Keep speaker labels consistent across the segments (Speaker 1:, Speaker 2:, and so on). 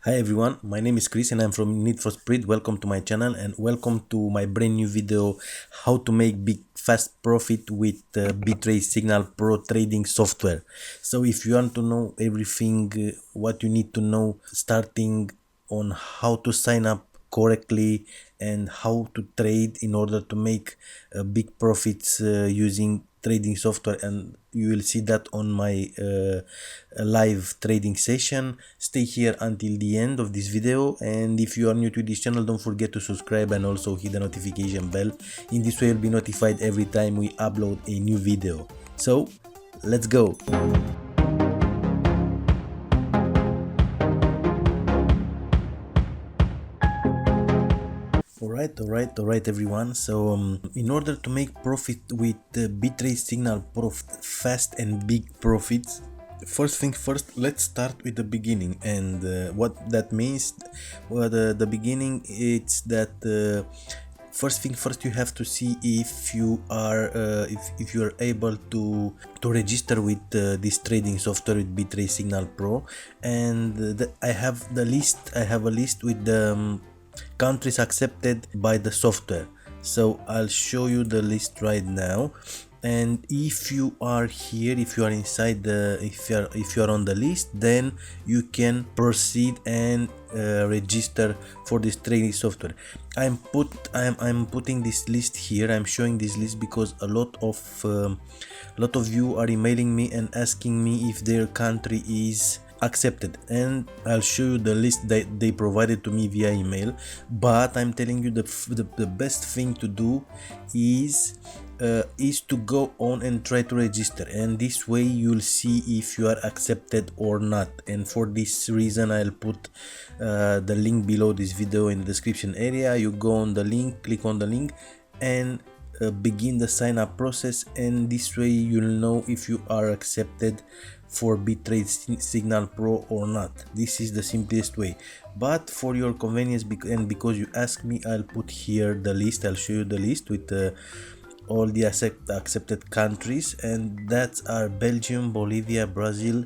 Speaker 1: Hi everyone, my name is Chris and I'm from Need for Speed. Welcome to my channel and welcome to my brand new video, how to make big fast profit with Btrade Signal Pro trading software. So if you want to know everything, what you need to know, starting on how to sign up correctly and how to trade in order to make big profits using trading software, and you will see that on my live trading session. Stay here until the end of this video, and if you are new to this channel, don't forget to subscribe and also hit the notification bell. In this way you'll be notified every time we upload a new video. So let's go. Alright everyone. So in order to make profit with Btrade Signal Pro, fast and big profits, first thing first, let's start with the beginning. And what that means, well, the beginning, it's that first thing first, you have to see if you are if you are able to register with this trading software with Btrade Signal Pro. And I have a list with the countries accepted by the software. So I'll show you the list right now. And if you are here, if you are inside the, if you are on the list, then you can proceed and register for this trading software. I'm putting this list here. I'm showing this list because a lot of you are emailing me and asking me if their country is accepted, and I'll show you the list that they provided to me via email. But I'm telling you, the best thing to do is to go on and try to register, and this way you'll see if you are accepted or not. And for this reason, I'll put the link below this video in the description area. You go on the link, click on the link, and begin the sign up process, and this way you'll know if you are accepted for Btrade Signal Pro or not. This is the simplest way, but for your convenience and because you asked me, I'll put here the list. I'll show you the list with all the accepted countries, and that are Belgium, Bolivia, Brazil,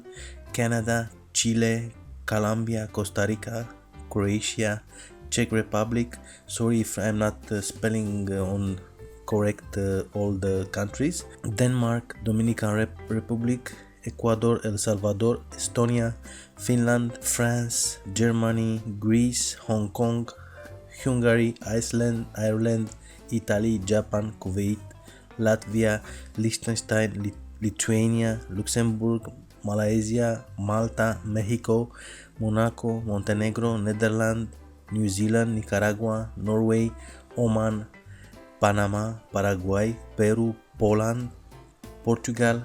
Speaker 1: Canada, Chile, Colombia, Costa Rica, Croatia, Czech Republic. Sorry if I'm not spelling on correct all the countries. Denmark, Dominican Republic, Ecuador, El Salvador, Estonia, Finland, France, Germany, Greece, Hong Kong, Hungary, Iceland, Ireland, Italy, Japan, Kuwait, Latvia, Liechtenstein, Lithuania, Luxembourg, Malaysia, Malta, Mexico, Monaco, Montenegro, Netherlands, New Zealand, Nicaragua, Norway, Oman, Panama, Paraguay, Peru, Poland, Portugal,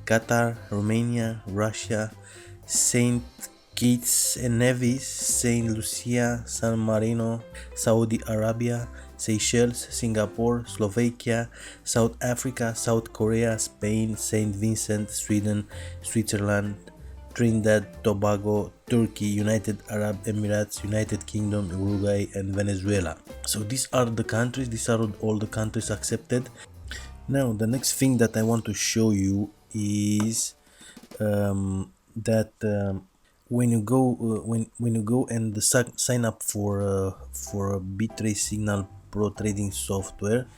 Speaker 1: Qatar, Romania, Russia, Saint Kitts and Nevis, Saint Lucia, San Marino, Saudi Arabia, Seychelles, Singapore, Slovakia, South Africa, South Korea, Spain, Saint Vincent, Sweden, Switzerland, Trinidad, Tobago, Turkey, United Arab Emirates, United Kingdom, Uruguay, and Venezuela. So these are the countries, these are all the countries accepted. Now the next thing that I want to show you is that when you go and sign up for Btrade Signal Pro trading software,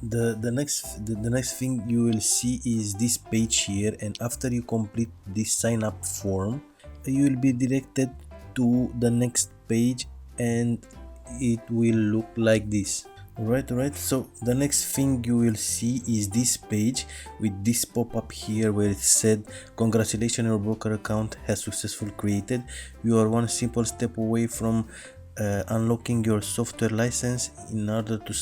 Speaker 1: the next thing you will see is this page here. And after you complete this sign up form, you will be directed to the next page, and it will look like this. Alright, so the next thing you will see is this page with this pop-up here where it said, congratulations, your broker account has successfully created. You are one simple step away from unlocking your software license. In order to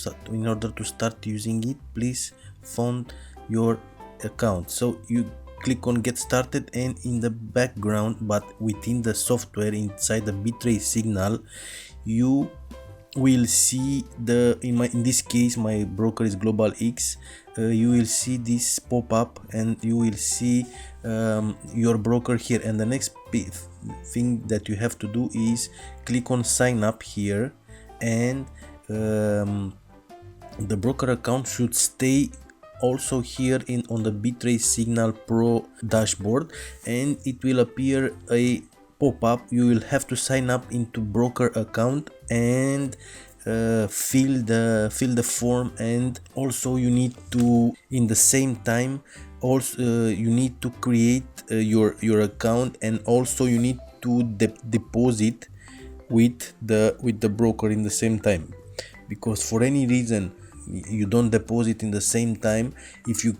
Speaker 1: start using it, please fund your account. So you click on get started, and in the background, but within the software inside the Btrade Signal, you will see in this case my broker is Global X. You will see this pop up, and you will see your broker here. And the next thing that you have to do is click on sign up here, and the broker account should stay also here on the Btrade Signal Pro dashboard, and it will appear a pop up, you will have to sign up into broker account and fill the form, and also you need to, in the same time, also you need to create your account, and also you need to deposit with the broker in the same time, because for any reason you don't deposit in the same time, if you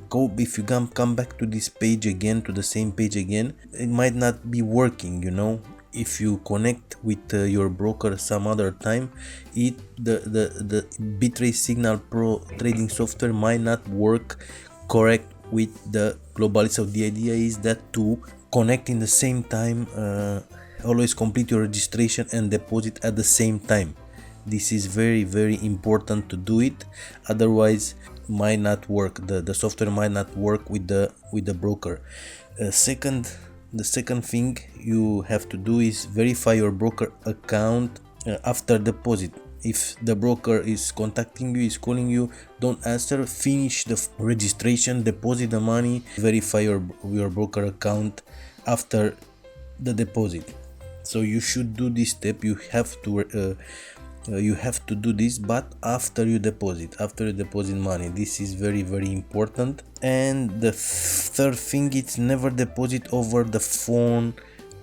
Speaker 1: come back to this page again, to the same page again, it might not be working, you know. If you connect with your broker some other time, the Btrade Signal Pro trading software might not work correct with the global. So the idea is that to connect in the same time, always complete your registration and deposit at the same time. This is very important to do it, otherwise might not work, the software might not work with the broker. The second thing you have to do is verify your broker account after deposit. If the broker is contacting you, is calling you, don't answer, finish the registration, deposit the money, verify your broker account after the deposit. So you should do this step. You have to do this, but after you deposit money. This is very important. And the third thing, it's never deposit over the phone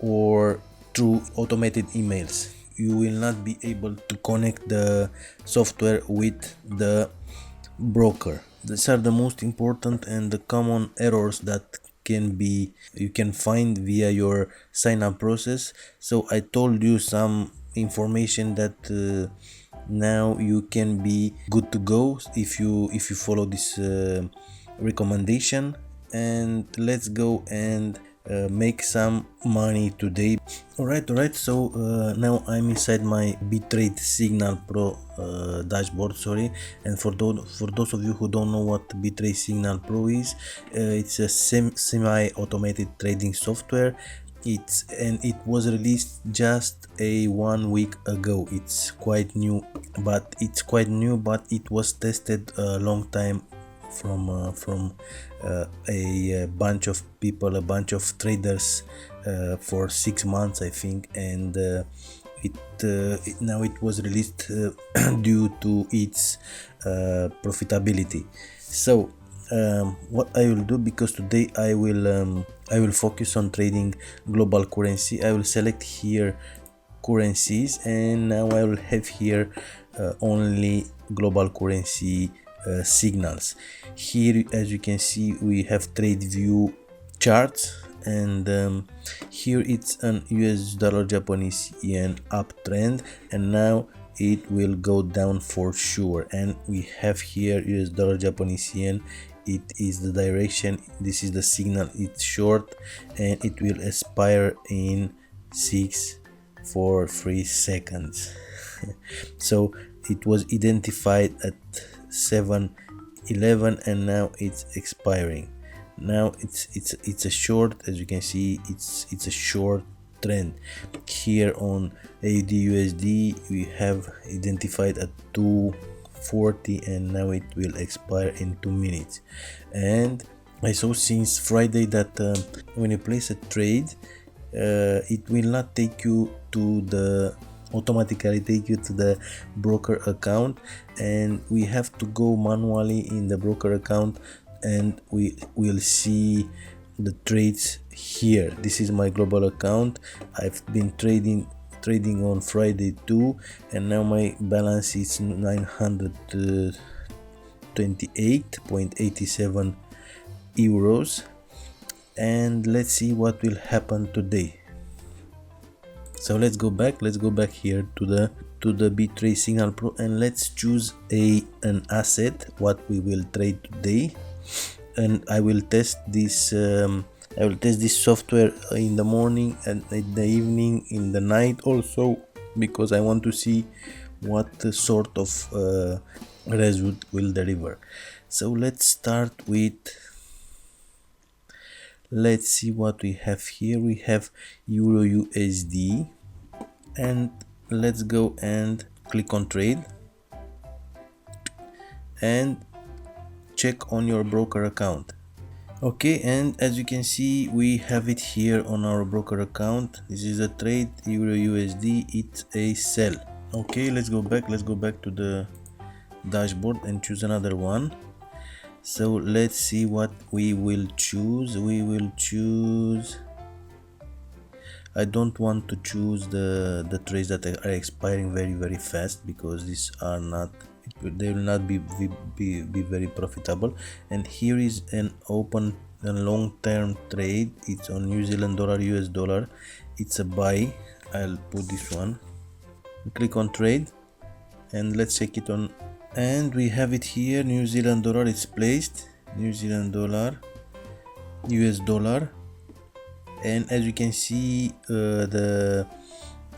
Speaker 1: or through automated emails. You will not be able to connect the software with the broker. These are the most important and the common errors that you can find via your sign up process. So I told you some information that now you can be good to go if you follow this recommendation. And let's go and make some money today. Alright, so now I'm inside my Btrade Signal Pro dashboard, sorry. And for those of you who don't know what Btrade Signal Pro is, it's a semi-automated trading software. It was released just 1 week ago. It's quite new, but it was tested a long time from a bunch of people, a bunch of traders, for 6 months, I think. And now it was released due to its profitability. So what I will do, because today I will focus on trading global currency, I will select here currencies, and now I will have here only global currency signals. Here, as you can see, we have trade view charts, and here it's an US dollar Japanese yen uptrend, and now it will go down for sure. And we have here US dollar Japanese yen. It is the direction, this is the signal, it's short, and it will expire in 643 seconds. So it was identified at 7:11, and now it's expiring. Now it's a short, as you can see, it's a short trend. Here on AUD USD we have identified at 240, and now it will expire in 2 minutes. And I saw since Friday that when you place a trade, it will not take you to the automatically take you to the broker account, and we have to go manually in the broker account, and we will see the trades here. This is my global account. I've been trading on Friday too, and now my balance is 928.87 euros. And let's see what will happen today. So let's go back here to the Btrade Signal Pro, and let's choose an asset what we will trade today. And I will test this software in the morning and in the evening, in the night also, because I want to see what sort of result will deliver. So let's start with, let's see what we have here. We have Euro USD, and let's go and click on trade and check on your broker account. Okay, and as you can see, we have it here on our broker account. This is a trade, Euro USD, it's a sell. Okay, let's go back to the dashboard and choose another one. So let's see what we will choose. I don't want to choose the trades that are expiring very fast, because these are not, they will not be very profitable. And here is an open a long-term trade. It's on New Zealand dollar, US dollar. It's a buy. I'll put this one. Click on trade and let's check it on, and we have it here. New Zealand dollar is placed, New Zealand dollar, US dollar. And as you can see, the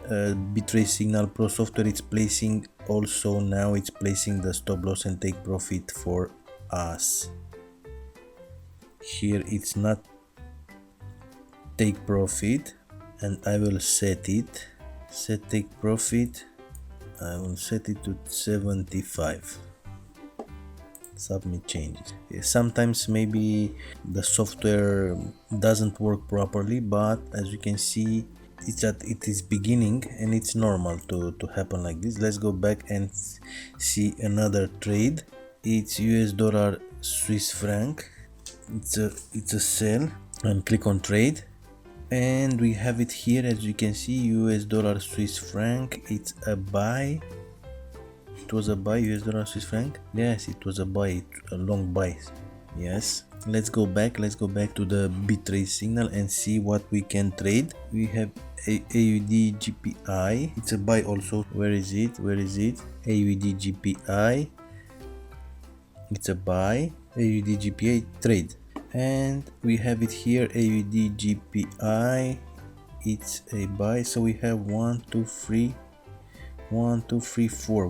Speaker 1: Btrade Signal Pro software is placing also, now it's placing the stop loss and take profit for us. Here it's not take profit, and I will set it, set take profit. I will set it to 75. Submit changes. Sometimes maybe the software doesn't work properly, but as you can see, it's that it is beginning and it's normal to happen like this. Let's go back and see another trade. It's US dollar Swiss franc. It's a sell, and click on trade, and we have it here. As you can see, US dollar Swiss franc, it's a buy. It was a buy, US dollar Swiss franc. Yes, it was a buy, a long buy. Yes, let's go back to the Btrade signal and see what we can trade. We have AUD GPI, it's a buy also. Where is it? AUD GPI, it's a buy. AUD GPI trade, and we have it here. AUD GPI, it's a buy. So we have 1 2 3 4.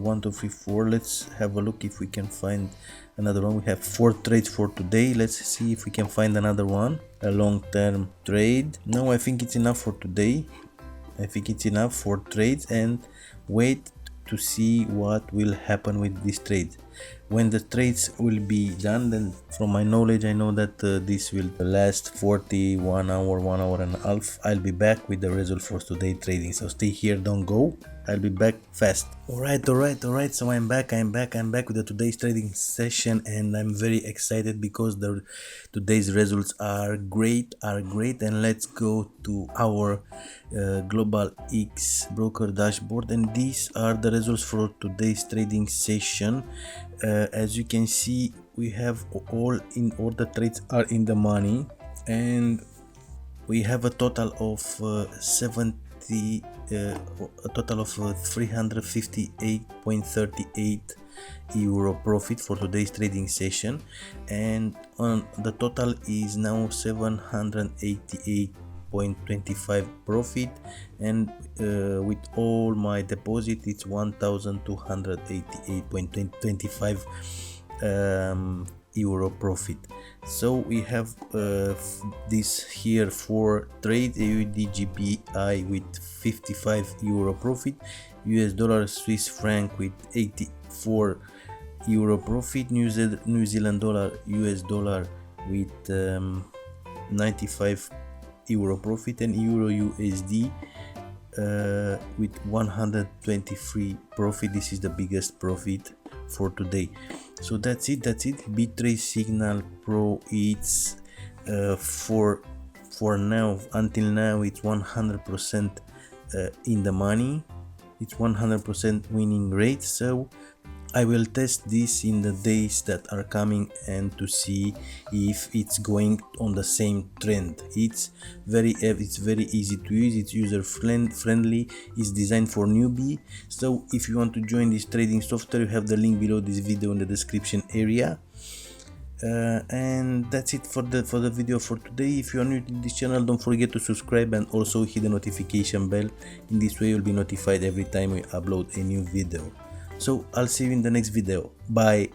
Speaker 1: Let's have a look if we can find another one. We have 4 trades for today. Let's see if we can find another one, a long-term trade. No, I think it's enough for today. I think it's enough for trades, and wait to see what will happen with this trade. When the trades will be done, then from my knowledge I know that this will last 41 hour, 1 hour and a half. I'll be back with the result for today trading, so stay here, don't go. I'll be back fast. Alright, so I'm back with the today's trading session, and I'm very excited because the today's results are great. And let's go to our Global X broker dashboard, and these are the results for today's trading session. As you can see, we have all the trades are in the money, and we have a total of 358.38 euro profit for today's trading session, and on the total is now 788.25 profit, and with all my deposit it's 1288.25 euro profit. So we have this here for trade: AUD GPI with 55 euro profit, US dollar Swiss franc with 84 euro profit, New Zealand dollar US dollar with 95 euro profit, and Euro USD with 123 profit. This is the biggest profit for today. So that's it. Btrade Signal Pro, it's for now, until now, it's 100% in the money. It's 100% winning rate. So I will test this in the days that are coming and to see if it's going on the same trend. It's very easy to use. It's user friendly. It's designed for newbie. So if you want to join this trading software, you have the link below this video in the description area. And that's it for the video for today. If you are new to this channel, don't forget to subscribe and also hit the notification bell. In this way you'll be notified every time we upload a new video. So I'll see you in the next video. Bye.